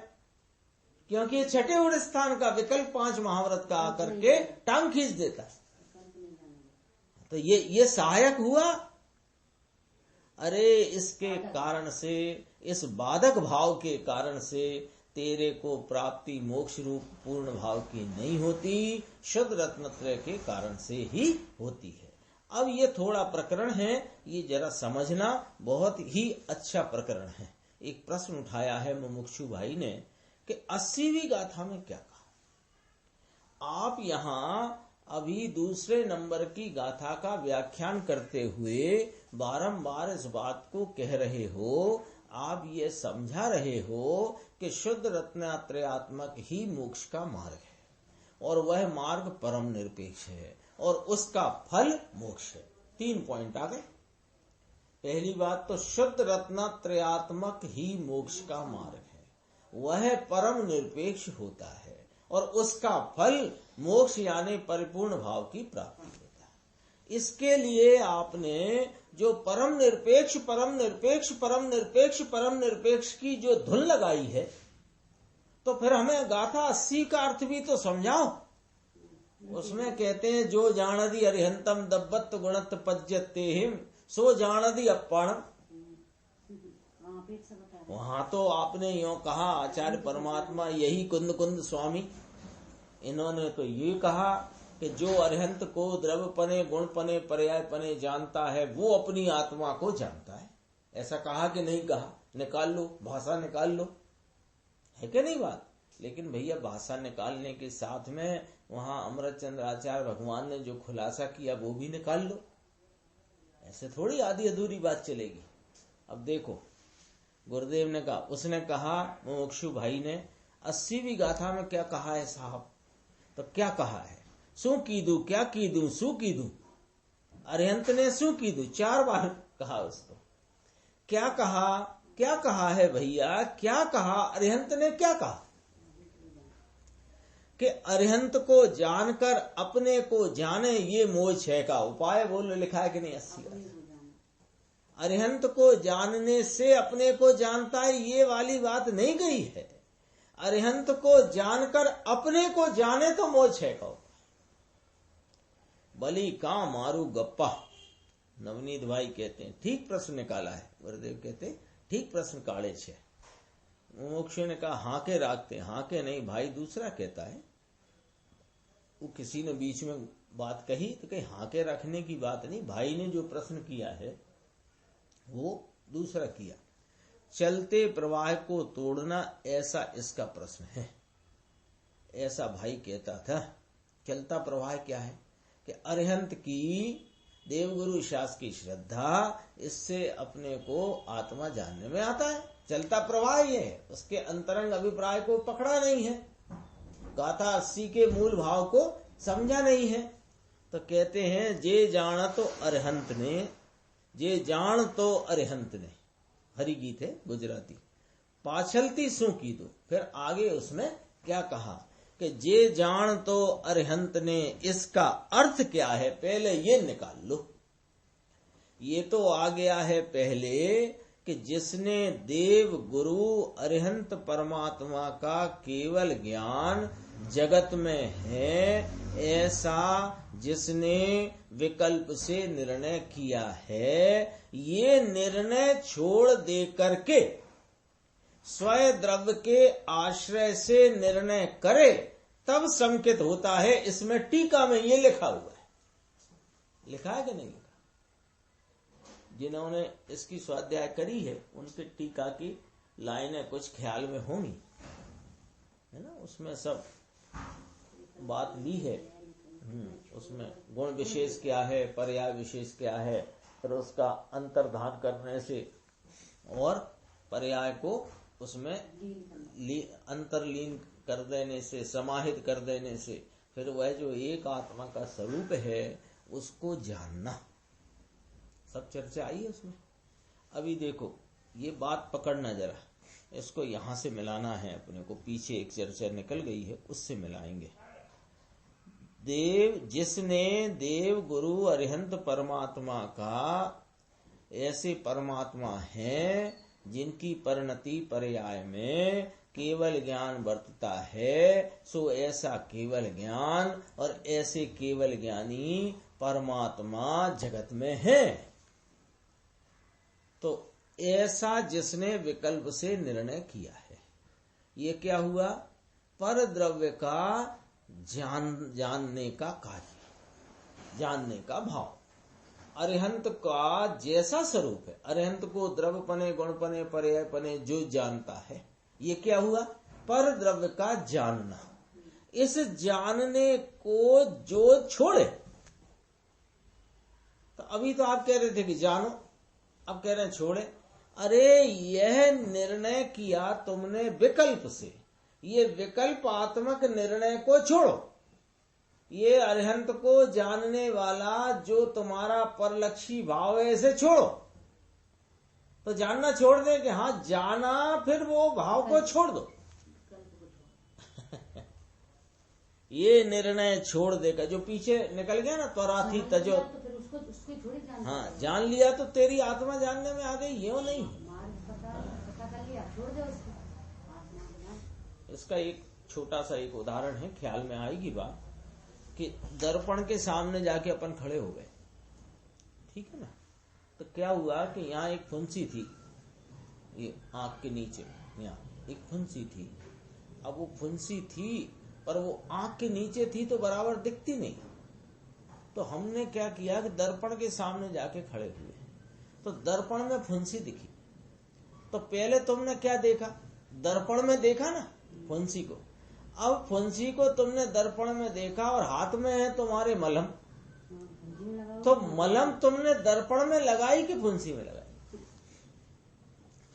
क्योंकि 6ठे गुण स्थान का विकल्प 5 महाव्रत का आकर के टांग खींच देता है। तो ये सहायक हुआ। अरे इसके कारण से, इस बाधक भाव के कारण से तेरे को प्राप्ति मोक्ष रूप पूर्ण भाव की नहीं होती, शुद्ध रत्नत्रय के कारण से ही होती है। अब ये थोड़ा प्रकरण है, ये जरा समझना, बहुत ही अच्छा प्रकरण है। एक प्रश्न उठाया है मुमुक्षु भाई ने कि 80वीं गाथा में क्या कहा। आप यहाँ अभी दूसरे नंबर की गाथा का व्याख्यान करते हुए बारंबार इस बात को कह रहे हो, आप ये समझा रहे हो कि शुद्ध रत्नत्रयात्मक ही मोक्ष का मार्ग है, और वह मार्ग परम निरपेक्ष है, और उसका फल मोक्ष है। 3 पॉइंट आ गए। पहली बात तो शुद्ध रत्नत्रयात्मक ही मोक्ष का मार्ग है, वह परम निरपेक्ष होता है, और उसका फल मोक्ष यानी परिपूर्ण भाव की प्राप्ति होता है। इसके लिए आपने जो परम निरपेक्ष परम निरपेक्ष परम निरपेक्ष परम निरपेक्ष की जो धुन लगाई है, तो फिर हमें गाथा 80 का अर्थ भी तो समझाओ। उसमें कहते हैं जो जानदी अरिहंतम दब्बत गुणत पज्यते हिम सो जानदी अप्पण। वहां तो आपने यूं कहा, आचार्य परमात्मा यही कुंद कुंद स्वामी, इन्होंने तो ये कहा कि जो अरिहंत को द्रव्यपने गुणपने पर्यायपने जानता है, वो अपनी आत्मा को जानता है। ऐसा कहा कि नहीं कहा? निकाल लो, भाषा निकाल लो, है कि नहीं बात? लेकिन भैया भाषा निकालने के साथ में वहां अमृत चंद्र आचार्य भगवान ने जो खुलासा किया वो भी निकाल लो। ऐसे थोड़ी आधी अधूरी बात चलेगी। अब देखो, गुरुदेव ने कहा, उसने कहा मुमुक्षु भाई ने 80वीं गाथा में क्या कहा है साहब? तो क्या कहा है? सू कीदू, क्या कीदू, सू कीदू। अरिहंत ने सू कीदू 4 बार कहा उसको। क्या कहा? क्या कहा है भैया? क्या कहा? अरिहंत ने क्या कहा कि अरिहंत को जानकर अपने को जाने, ये मोह 6 का उपाय। बोलो लिखा है कि नहीं? 80 अरिहंत को जानने से अपने को जानता है, ये वाली बात नहीं गई है। अरिहंत को जानकर अपने को जाने तो मोक्ष है कहो। बली का मारू गप्पा। नवनीत भाई कहते हैं ठीक प्रश्न निकाला है। गुरुदेव कहते ठीक प्रश्न काढ़े छे। मोक्ष ने कहा हाँ के राखते, हाँ के नहीं भाई दूसरा कहता है। वो किसी ने बीच में बात कही तो कहीं हाँ के रखने की बात नहीं, भाई ने जो प्रश्न किया है वो दूसरा किया। चलते प्रवाह को तोड़ना, ऐसा इसका प्रश्न है। ऐसा भाई कहता था। चलता प्रवाह क्या है कि अरिहंत की देवगुरु शास्त्र की श्रद्धा, इससे अपने को आत्मा जानने में आता है। चलता प्रवाह ये है, उसके अंतरंग अभिप्राय को पकड़ा नहीं है, गाथा 80 के मूल भाव को समझा नहीं है। तो कहते हैं जे जान तो अरिहंत ने, जे जान तो अरिहंत ने, हरि गीत है गुजराती। पाछलती सू की दो, फिर आगे उसने क्या कहा कि जे जान तो अरिहंत ने, इसका अर्थ क्या है पहले ये निकाल लो। ये तो आ गया है पहले कि जिसने देव गुरु अरिहंत परमात्मा का केवल ज्ञान जगत में है, ऐसा जिसने विकल्प से निर्णय किया है, ये निर्णय छोड़ दे करके स्वयं द्रव्य के आश्रय से निर्णय करे, तब संकेत होता है। इसमें टीका में ये लिखा हुआ है। लिखा है कि नहीं लिखा? जिन्होंने इसकी स्वाध्याय करी है उनके टीका की लाइनें कुछ ख्याल में होंगी, है ना। उसमें सब बात ली है। उसमें गुण विशेष क्या है, पर्याय विशेष क्या है, फिर उसका अंतर्धान करने से और पर्याय को उसमें अंतर्लीन कर देने से, समाहित कर देने से, फिर वह जो एक आत्मा का स्वरूप है उसको जानना, सब चर्चा आई है उसमें। अभी देखो ये बात पकड़ना जरा, इसको यहां से मिलाना है अपने को। पीछे एक चर्चा निकल गई है, उससे मिलाएंगे। देव जिसने देव गुरु अरिहंत परमात्मा का, ऐसे परमात्मा हैं जिनकी परिणति पर्याय में केवल ज्ञान बरतता है, सो ऐसा केवल ज्ञान और ऐसे केवल ज्ञानी परमात्मा जगत में है। तो ऐसा जिसने विकल्प से निर्णय किया है, ये क्या हुआ? पर द्रव्य का जानने का कार्य, जानने का भाव। अरिहंत का जैसा स्वरूप है, अरिहंत को द्रव्य पने, गुण पने, पर्याय पने जो जानता है, ये क्या हुआ? पर द्रव्य का जानना। इस जानने को जो छोड़े, तो अभी तो आप कह रहे थे कि जानो, अब कह रहे हैं छोड़े। अरे यह निर्णय किया तुमने विकल्प से, ये विकल्प आत्मक निर्णय को छोड़ो। ये अरिहंत को जानने वाला जो तुम्हारा परलक्षी भाव है, इसे छोड़ो। तो जानना छोड़ दे कि हाँ जाना, फिर वो भाव को छोड़ दो। ये निर्णय छोड़ देगा जो पीछे निकल गया ना, त्वराथी तजो। हाँ जान लिया तो तेरी आत्मा जानने में आ गई, ये नहीं। इसका एक छोटा सा एक उदाहरण है, ख्याल में आएगी बात, कि दर्पण के सामने जाके अपन खड़े हो गए, ठीक है ना। तो क्या हुआ कि यहाँ एक फुंसी थी, ये आंख के नीचे यहाँ एक फुंसी थी। अब वो फुंसी थी पर वो आंख के नीचे थी तो बराबर दिखती नहीं। तो हमने क्या किया कि दर्पण के सामने जाके खड़े हुए, तो दर्पण में फुंसी दिखी। तो पहले तुमने क्या देखा? दर्पण में देखा ना फुंसी को। अब फुंसी को तुमने दर्पण में देखा और हाथ में है तुम्हारे मलहम, तो मलहम तुमने दर्पण में लगाई कि फुंसी में लगाई?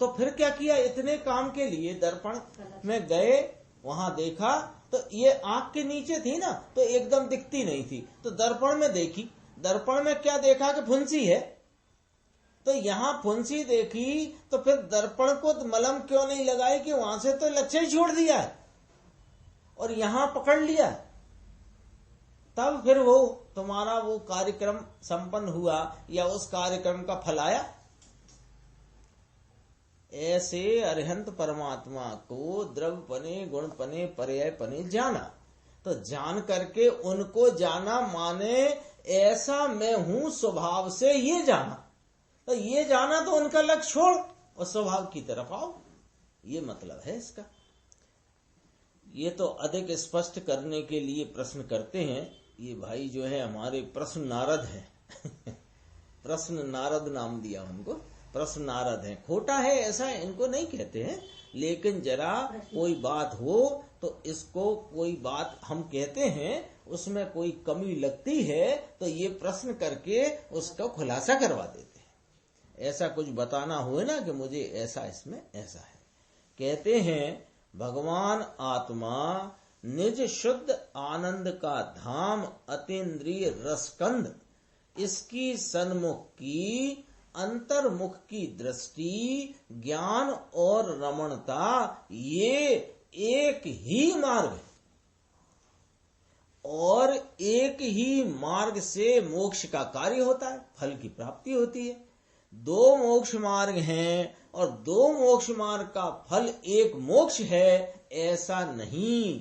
तो फिर क्या किया? इतने काम के लिए दर्पण में गए, वहां देखा, तो ये आंख के नीचे थी ना, तो एकदम दिखती नहीं थी। तो दर्पण में देखी, दर्पण में क्या देखा कि फुंसी है। तो यहाँ फुंसी देखी, तो फिर दर्पण को मलहम क्यों नहीं लगाई कि वहां से तो लक्ष्य ही छोड़ दिया है और यहां पकड़ लिया। तब फिर वो तुम्हारा वो कार्यक्रम संपन्न हुआ या उस कार्यक्रम का फल आया? ऐसे अरिहंत परमात्मा को द्रव्यपने गुणपने पर्यायपने जाना। तो जान करके उनको जाना माने ऐसा मैं हूं स्वभाव से ये जाना। तो ये जाना तो उनका लक्ष्य छोड़ और स्वभाव की तरफ आओ, ये मतलब है इसका। ये तो अधिक स्पष्ट करने के लिए प्रश्न करते हैं। ये भाई जो है हमारे प्रश्न नारद हैं प्रश्न नारद नाम दिया उनको, प्रश्न नारद हैं। खोटा है ऐसा इनको नहीं कहते हैं, लेकिन जरा कोई बात हो तो इसको कोई बात हम कहते हैं उसमें कोई कमी लगती है तो ये प्रश्न करके उसका खुलासा करवा देते हैं। ऐसा कुछ बताना हुए ना कि मुझे ऐसा इसमें ऐसा है। कहते हैं भगवान आत्मा निज शुद्ध आनंद का धाम अतीन्द्रिय रसकंद, इसकी सन्मुख की अंतर्मुख की दृष्टि ज्ञान और रमणता ये एक ही मार्ग है और एक ही मार्ग से मोक्ष का कार्य होता है, फल की प्राप्ति होती है। दो मोक्ष मार्ग हैं और दो मोक्ष मार्ग का फल एक मोक्ष है ऐसा नहीं।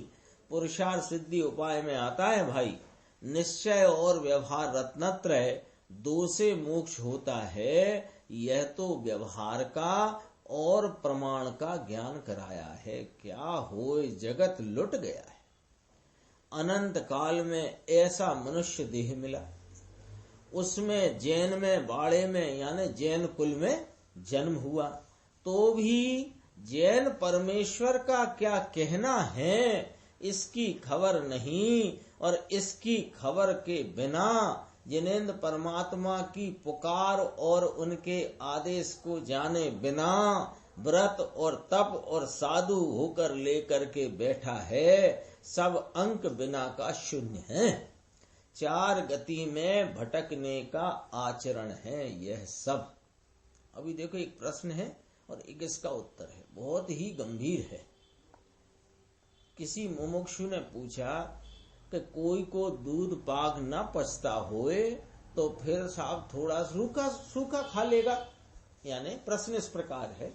पुरुषार्थ सिद्धि उपाय में आता है भाई, निश्चय और व्यवहार रत्नत्रय दो से मोक्ष होता है। यह तो व्यवहार का और प्रमाण का ज्ञान कराया है। क्या होए जगत लुट गया है। अनंत काल में ऐसा मनुष्य देह मिला, उसमें जैन में बाड़े में यानी जैन कुल में जन्म हुआ, तो भी जैन परमेश्वर का क्या कहना है इसकी खबर नहीं। और इसकी खबर के बिना जिनेंद्र परमात्मा की पुकार और उनके आदेश को जाने बिना व्रत और तप और साधु होकर लेकर के बैठा है, सब अंक बिना का शून्य है। चार गति में भटकने का आचरण है यह सब। अभी देखो एक प्रश्न है और एक इसका उत्तर है, बहुत ही गंभीर है। किसी मुमुक्षु ने पूछा कि कोई को दूध पाक न पचता होए तो फिर साहब थोड़ा सूखा सूखा खा लेगा, यानी प्रश्न इस प्रकार है।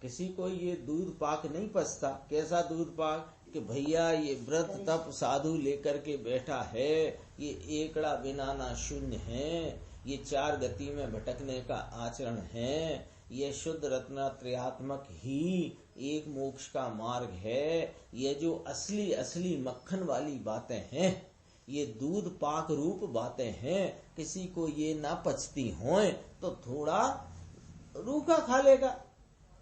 किसी को ये दूध पाक नहीं पचता, कैसा दूध पाक कि भैया ये व्रत तप साधु लेकर के बैठा है, ये एकड़ा बिनाना शून्य है, ये चार गति में भटकने का आचरण है, ये शुद्ध रत्नत्रयात्मक ही एक मोक्ष का मार्ग है। ये जो असली असली मक्खन वाली बातें हैं, ये दूध पाक रूप बातें हैं। किसी को ये ना पचती हों तो थोड़ा रूखा खा लेगा,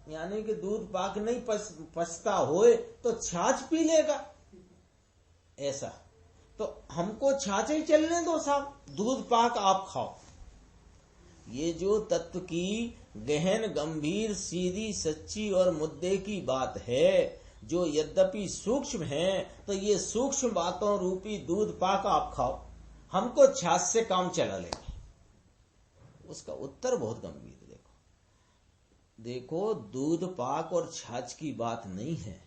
यानी कि दूध पाक नहीं पचता होए तो छाछ पी लेगा। ऐसा तो हमको छाछ ही चलने दो साहब, दूध पाक आप खाओ। ये जो तत्व की गहन गंभीर सीधी सच्ची और मुद्दे की बात है, जो यद्यपि सूक्ष्म है, तो ये सूक्ष्म बातों रूपी दूध पाक आप खाओ, हमको छाछ से काम चला लेगा। उसका उत्तर बहुत गंभीर। देखो दूध पाक और छाछ की बात नहीं है,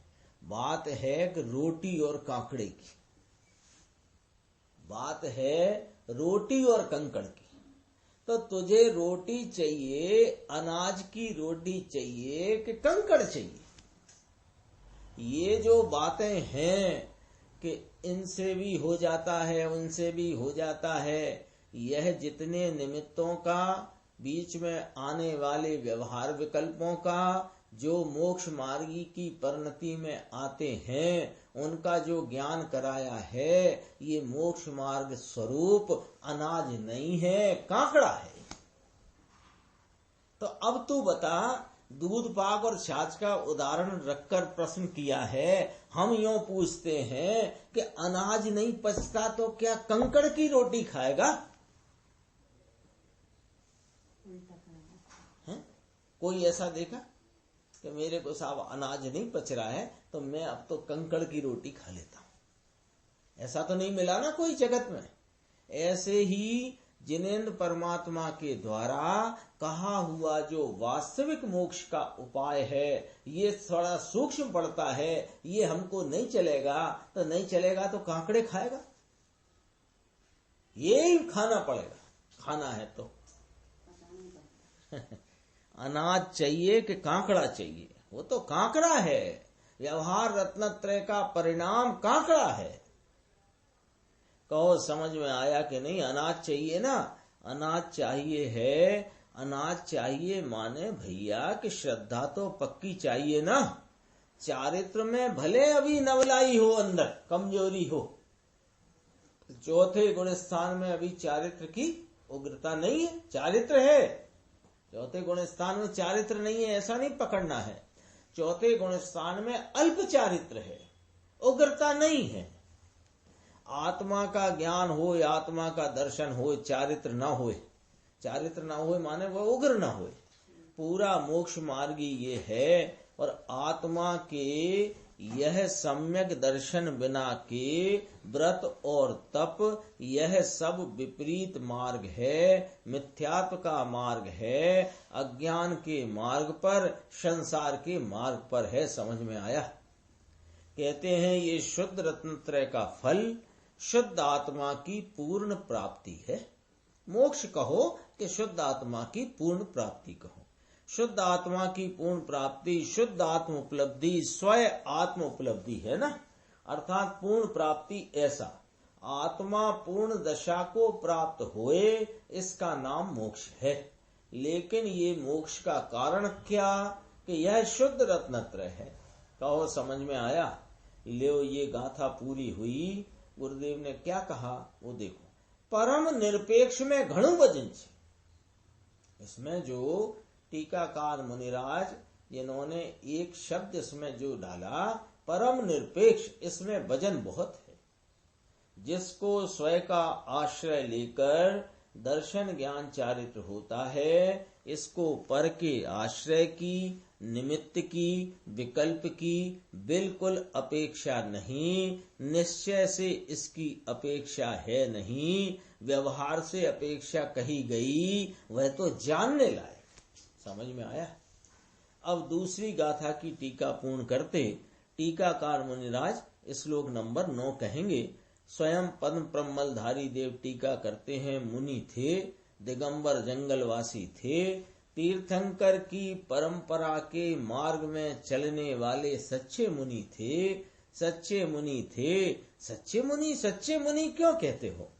बात है कि रोटी और काकड़े की, बात है रोटी और कंकड़ की। तो तुझे रोटी चाहिए, अनाज की रोटी चाहिए कि कंकड़ चाहिए? ये जो बातें हैं कि इनसे भी हो जाता है उनसे भी हो जाता है, यह जितने निमित्तों का बीच में आने वाले व्यवहार विकल्पों का जो मोक्ष मार्गी की परिणति में आते हैं, उनका जो ज्ञान कराया है, ये मोक्ष मार्ग स्वरूप अनाज नहीं है, काकड़ा है। तो अब तू बता, दूध पाक और छाछ का उदाहरण रखकर प्रश्न किया है। हम यूं पूछते हैं कि अनाज नहीं पचता तो क्या कंकड़ की रोटी खाएगा? कोई ऐसा देखा कि मेरे को साहब अनाज नहीं पच रहा है तो मैं अब तो कंकड़ की रोटी खा लेता हूं? ऐसा तो नहीं मिला ना कोई जगत में। ऐसे ही जिनेंद्र परमात्मा के द्वारा कहा हुआ जो वास्तविक मोक्ष का उपाय है, ये थोड़ा सूक्ष्म पड़ता है, ये हमको नहीं चलेगा। तो नहीं चलेगा तो काकड़े खाएगा? ये ही खाना पड़ेगा, खाना है तो। अनाज चाहिए कि कांकड़ा चाहिए? वो तो कांकड़ा है। व्यवहार रत्नत्रय का परिणाम कांकड़ा है। कहो समझ में आया कि नहीं? अनाज चाहिए ना, अनाज चाहिए है। अनाज चाहिए माने भैया कि श्रद्धा तो पक्की चाहिए ना। चारित्र में भले अभी नवलाई हो, अंदर कमजोरी हो, चौथे गुण स्थान में अभी चारित्र की उग्रता नहीं है। चारित्र है, चौथे गुण स्थान में चारित्र नहीं है ऐसा नहीं पकड़ना है। चौथे गुण स्थान में अल्प चारित्र है, उग्रता नहीं है। आत्मा का ज्ञान हो, आत्मा का दर्शन हो, चारित्र न होए, चारित्र न होए माने वह उग्र न होए। पूरा मोक्ष मार्गी ये है। और आत्मा के यह सम्यक दर्शन बिना के व्रत और तप, यह सब विपरीत मार्ग है, मिथ्यात्व का मार्ग है, अज्ञान के मार्ग पर, संसार के मार्ग पर है। समझ में आया? कहते हैं ये शुद्ध रत्नत्रय का फल शुद्ध आत्मा की पूर्ण प्राप्ति है। मोक्ष कहो कि शुद्ध आत्मा की पूर्ण प्राप्ति कहो। शुद्ध आत्मा की पूर्ण प्राप्ति, शुद्ध आत्म उपलब्धि, स्वयं आत्म उपलब्धि है ना। अर्थात पूर्ण प्राप्ति ऐसा आत्मा पूर्ण दशा को प्राप्त होए, इसका नाम मोक्ष है। लेकिन ये मोक्ष का कारण क्या? कि यह शुद्ध रत्नत्रय है। कहो समझ में आया? लो ये गाथा पूरी हुई। गुरुदेव ने क्या कहा वो देखो। परम निरपेक्ष में घणु वजन छे। इसमें जो टीकाकार मुनिराज जिन्होंने एक शब्द इसमें जो डाला, परम निरपेक्ष, इसमें वजन बहुत है। जिसको स्वयं का आश्रय लेकर दर्शन ज्ञान चारित्र होता है, इसको पर के आश्रय की, निमित्त की, विकल्प की बिल्कुल अपेक्षा नहीं। निश्चय से इसकी अपेक्षा है नहीं। व्यवहार से अपेक्षा कही गई, वह तो जानने लायक। समझ में आया? अब दूसरी गाथा की टीका पूर्ण करते टीकाकार मुनिराज श्लोक नंबर 9 कहेंगे। स्वयं पद्म प्रमलधारी देव टीका करते हैं। मुनि थे, दिगंबर जंगलवासी थे, तीर्थंकर की परंपरा के मार्ग में चलने वाले सच्चे मुनि थे। सच्चे मुनि थे। सच्चे मुनि क्यों कहते हो?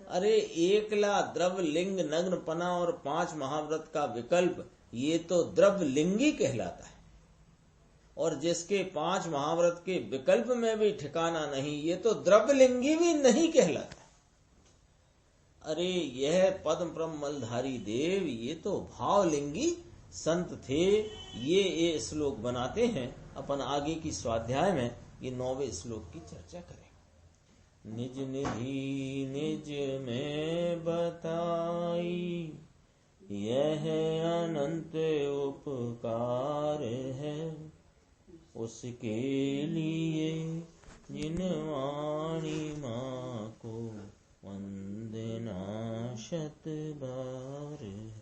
अरे एकला द्रव्य लिंग नग्नपना और 5 महाव्रत का विकल्प, ये तो द्रव्य लिंगी कहलाता है। और जिसके 5 महाव्रत के विकल्प में भी ठिकाना नहीं, ये तो द्रव्य लिंगी भी नहीं कहलाता। अरे यह पद्म प्रमलधारी देव ये तो भावलिंगी संत थे। ये श्लोक बनाते हैं। अपन आगे की स्वाध्याय में ये 9वें श्लोक की चर्चा करें। निज निधि निज में बताई, यह अनंत उपकार है। उसके लिए जिन वाणी माँ को वंदना शत बार है।